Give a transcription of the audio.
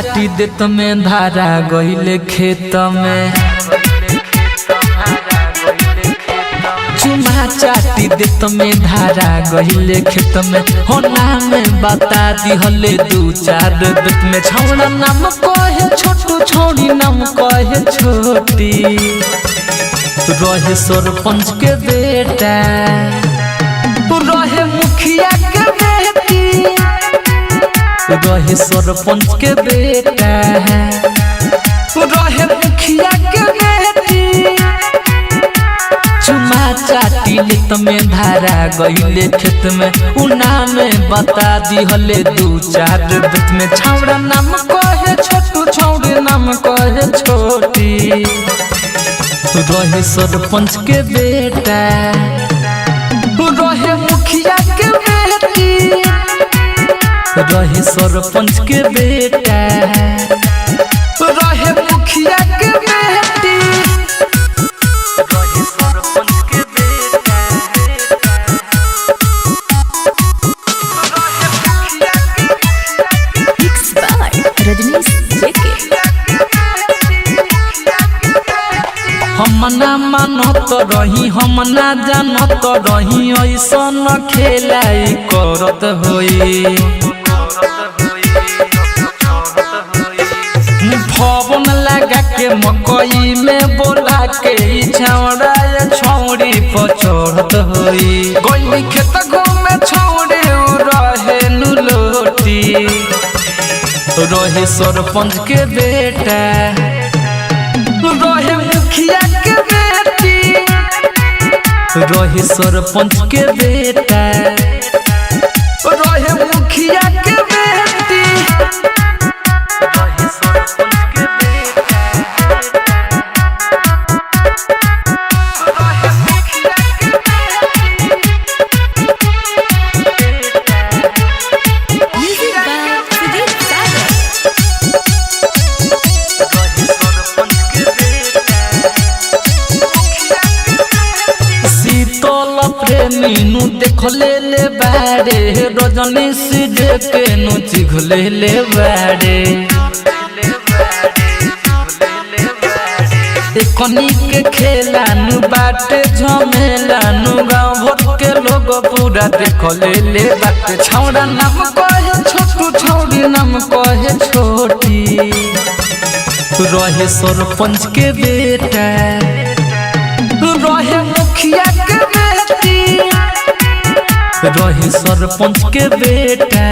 चाटी देत में धारा गइले खेत में, चुमा चाटी देत में धारा गइले खेत में। हो नाम बता दिहले दू चार बेत में। छौड़ा नाम कहे छोटू, छौड़ी नाम कहे छोटी। रहे सरपंच के बेटा, रहे मुखिया के बेटी, रहे सरपंच के बेटा, रहे मुखिया के बेटी। चुमा चाटी लेत में धारा गइले खेत में। उना में बता दिहले दू चार बेत में। छौड़ा नाम कहे छोटू, छौड़ी नाम कहे छोटी। रहे सरपंच के बेटा, रहे मुखिया के बेटी, रहे सरपंच के बेटा, रहे मुखिया के बेटी। रहे सरपंच के बेटा, रहे मुखिया के बेटा। मिक्स बाय रजनीश जेके। हम ना मानत रही, हम ना जानत रही, ऐसन खेलाई करत होई। भवन लगा के मकई में बोला के छौड़ा छौड़ी पर चढ़त होई। गई खेत घूमे छौड़ी रहे नुलोटी। रहे सरपंच के बेटा, रहे मुखिया के बेटी, रहे सरपंच के बेटा, रहे मुखिया के बेटी। रहे सरपंच के बेटा, रहे मुखिया के बेटी। म्यूजिक बाय सुदीप सागर। मीनू देख ले बारे, रजनी सीधे के नु चिघ ले बारे। कनी के खेला नु बाटे झमेला नु, गाँव भर के लोग पूरा देख ले बाटे। छौड़ा नाम कहे छोटू, छौड़ी नाम कहे छोटी। रहे सरपंच के बेटा, रहे मुखिया के बेटी, रहे सरपंच के बेटा।